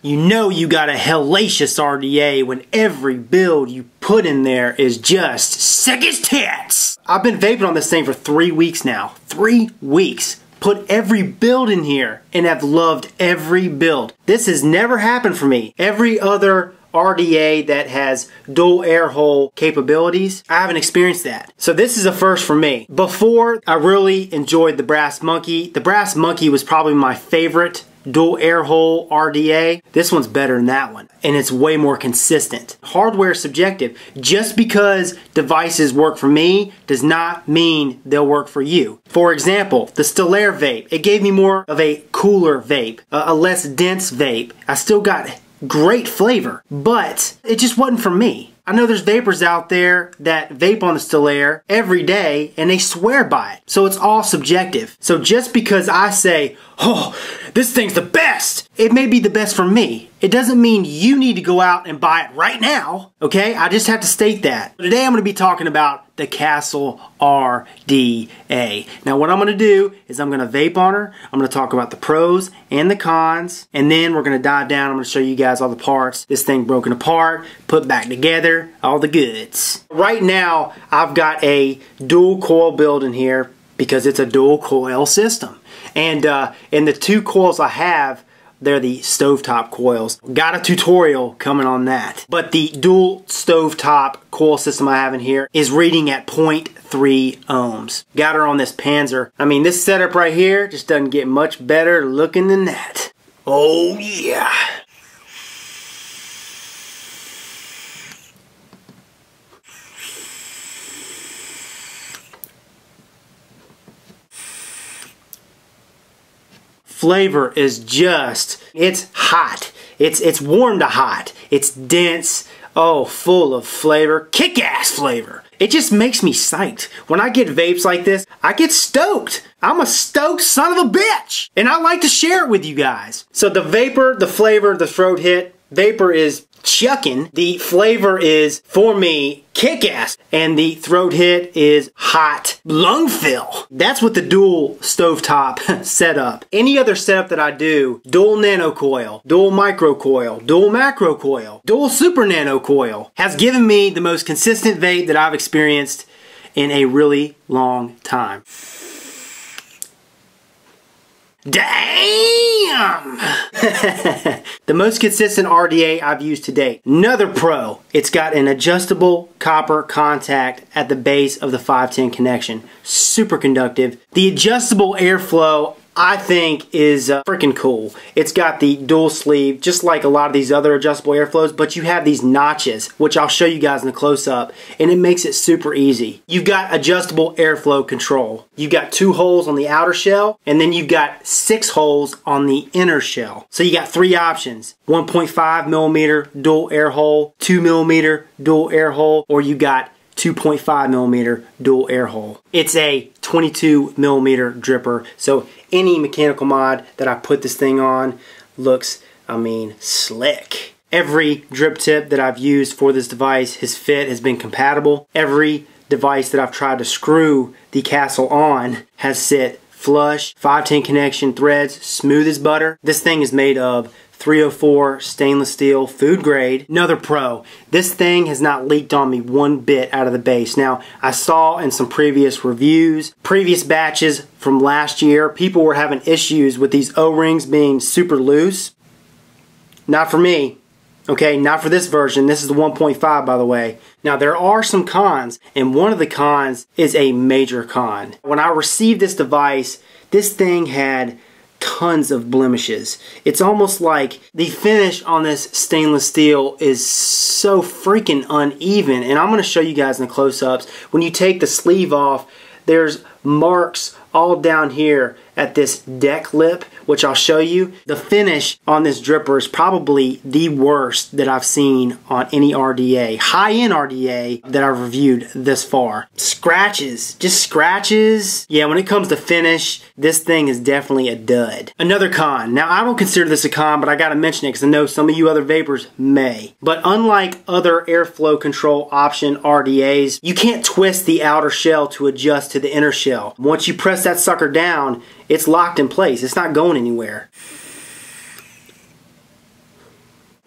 You know you got a hellacious RDA when every build you put in there is just sick as tits. I've been vaping on this thing for 3 weeks now. 3 weeks. Put every build in here and have loved every build. This has never happened for me. Every other RDA that has dual air hole capabilities, I haven't experienced that. So this is a first for me. Before, I really enjoyed the Brass Monkey. The Brass Monkey was probably my favorite dual air hole RDA. This one's better than that one, and it's way more consistent. Hardware is subjective. Just because devices work for me does not mean they'll work for you. For example, the Still-Air vape, it gave me more of a cooler vape, a less dense vape. I still got great flavor, but it just wasn't for me. I know there's vapors out there that vape on the Still-Air every day and they swear by it. So it's all subjective. So just because I say, oh, this thing's the best, it may be the best for me. It doesn't mean you need to go out and buy it right now, okay? I just have to state that. Today I'm gonna be talking about the Castle RDA. Now what I'm gonna do is I'm gonna vape on her, I'm gonna talk about the pros and the cons, and then we're gonna dive down, I'm gonna show you guys all the parts, this thing broken apart, put back together, all the goods. Right now, I've got a dual coil build in here because it's a dual coil system. And in the 2 coils I have, they're the stovetop coils. Got a tutorial coming on that. But the dual stovetop coil system I have in here is reading at 0.3 ohms. Got her on this Panzer. I mean, this setup right here just doesn't get much better looking than that. Oh yeah. Flavor is just, it's hot. It's warm to hot. It's dense, oh, full of flavor, kick-ass flavor. It just makes me psyched. When I get vapes like this, I get stoked. I'm a stoked son of a bitch. And I like to share it with you guys. So the vapor, the flavor, the throat hit, vapor is chucking. The flavor is, for me, kick-ass. And the throat hit is hot lung fill. That's what the dual stovetop setup. Any other setup that I do, dual nano coil, dual micro coil, dual macro coil, dual super nano coil, has given me the most consistent vape that I've experienced in a really long time. Damn! The most consistent RDA I've used to date. Another pro, it's got an adjustable copper contact at the base of the 510 connection. Super conductive. The adjustable airflow, I think, is freaking cool. It's got the dual sleeve, just like a lot of these other adjustable airflows, but you have these notches, which I'll show you guys in a close-up, and it makes it super easy. You've got adjustable airflow control. You've got 2 holes on the outer shell, and then you've got 6 holes on the inner shell. So you got 3 options: 1.5 millimeter dual air hole, 2 millimeter dual air hole, or you got 2.5 millimeter dual air hole. It's a 22 millimeter dripper, so any mechanical mod that I put this thing on looks, I mean, slick. Every drip tip that I've used for this device, his fit has been compatible. Every device that I've tried to screw the Castle on has sit flush. 510 connection threads, smooth as butter. This thing is made of 304 stainless steel, food grade. Another pro, this thing has not leaked on me one bit out of the base. Now, I saw in some previous reviews, previous batches from last year, people were having issues with these O-rings being super loose. Not for me. Okay, not for this version. This is the 1.5, by the way. Now, there are some cons, and one of the cons is a major con. When I received this device, this thing had tons of blemishes. It's almost like the finish on this stainless steel is so freaking uneven, and I'm going to show you guys in the close-ups. When you take the sleeve off, there's marks all down here at this deck lip, which I'll show you. The finish on this dripper is probably the worst that I've seen on any RDA, high-end RDA that I've reviewed this far. Scratches, just scratches. Yeah, when it comes to finish, this thing is definitely a dud. Another con. Now, I don't consider this a con, but I gotta mention it because I know some of you other vapors may. But unlike other airflow control option RDAs, you can't twist the outer shell to adjust to the inner shell. Once you press that sucker down, it's locked in place. It's not going anywhere.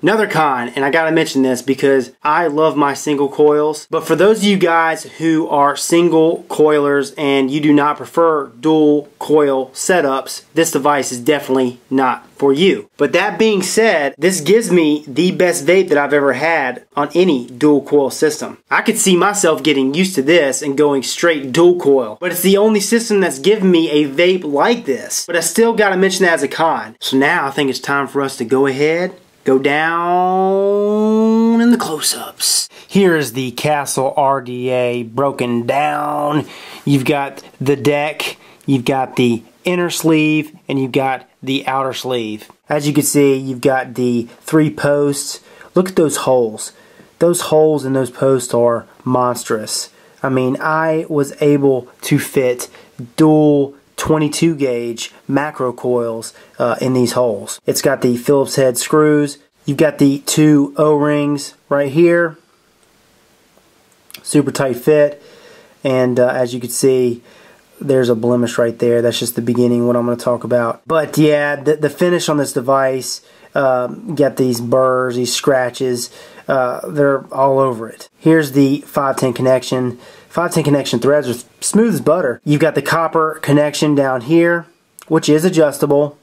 Another con, and I gotta mention this because I love my single coils, but for those of you guys who are single coilers and you do not prefer dual coil setups, this device is definitely not for you. But that being said, this gives me the best vape that I've ever had on any dual coil system. I could see myself getting used to this and going straight dual coil, but it's the only system that's given me a vape like this. But I still gotta mention that as a con. So now I think it's time for us to go ahead, go down in the close-ups. Here is the Castle RDA broken down. You've got the deck, you've got the inner sleeve, and you've got the outer sleeve. As you can see, you've got the 3 posts. Look at those holes. Those holes in those posts are monstrous. I mean, I was able to fit dual 22 gauge macro coils in these holes. It's got the Phillips head screws. You've got the 2 O-rings right here. Super tight fit. And as you can see, there's a blemish right there. That's just the beginning, what I'm going to talk about. But yeah, the finish on this device, got these burrs, these scratches. They're all over it. Here's the 510 connection. 510 connection threads are smooth as butter. You've got the copper connection down here, which is adjustable.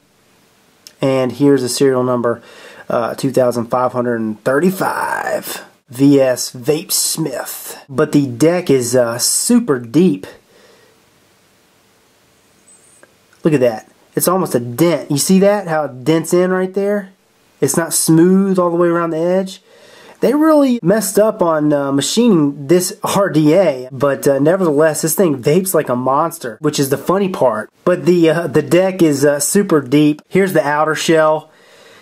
And here's the serial number, 2535 VS VapeSmith. But the deck is super deep. Look at that. It's almost a dent. You see that? How it dents in right there? It's not smooth all the way around the edge. They really messed up on machining this RDA, but nevertheless, this thing vapes like a monster, which is the funny part. But the deck is super deep. Here's the outer shell.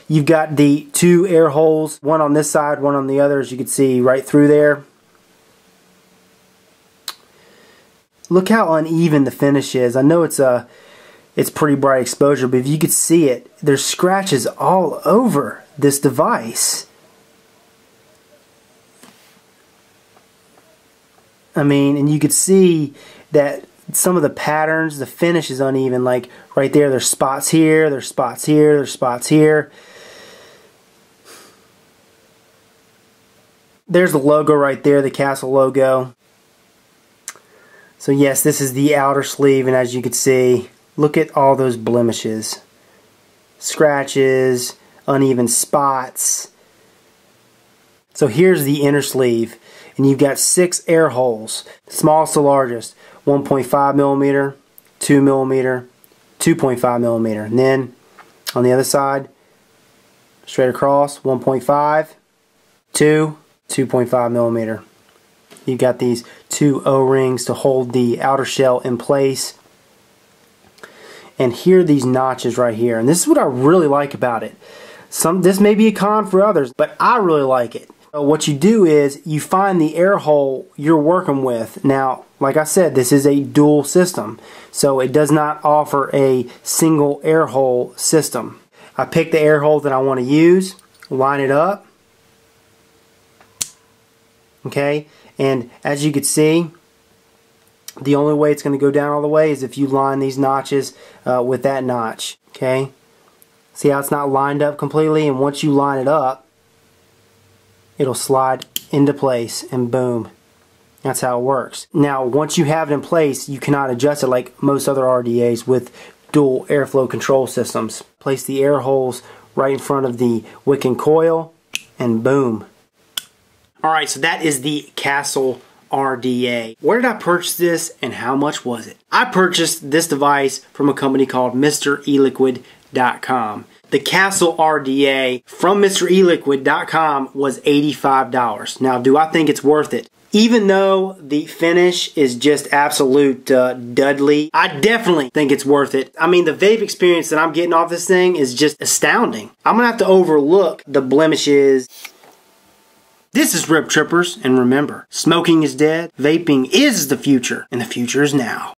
You've got the 2 air holes, one on this side, one on the other, as you can see right through there. Look how uneven the finish is. I know it's pretty bright exposure, but if you could see it, there's scratches all over this device. I mean, and you could see that some of the patterns, the finish is uneven. Like right there, there's spots here, there's spots here, there's spots here. There's the logo right there, the Castle logo. So yes, this is the outer sleeve, and as you can see, look at all those blemishes. Scratches, uneven spots. So here's the inner sleeve. And you've got 6 air holes, smallest to largest, 1.5 millimeter, 2 millimeter, 2.5 millimeter. And then on the other side, straight across, 1.5, 2, 2.5 millimeter. You've got these 2 O-rings to hold the outer shell in place. And here are these notches right here. And this is what I really like about it. This may be a con for others, but I really like it. What you do is you find the air hole you're working with. Now, like I said, this is a dual system, so it does not offer a single air hole system. I pick the air hole that I want to use, line it up, okay, and as you can see, the only way it's going to go down all the way is if you line these notches with that notch, okay. See how it's not lined up completely, and once you line it up, it'll slide into place and boom. That's how it works. Now once you have it in place, you cannot adjust it like most other RDAs with dual airflow control systems. Place the air holes right in front of the wick and coil and boom. Alright, so that is the Castle RDA. Where did I purchase this and how much was it? I purchased this device from a company called MrEliquid.com. The Castle RDA from MrEliquid.com was $85. Now, do I think it's worth it? Even though the finish is just absolute dudley, I definitely think it's worth it. I mean, the vape experience that I'm getting off this thing is just astounding. I'm gonna have to overlook the blemishes. This is Rip Trippers, and remember, smoking is dead, vaping is the future, and the future is now.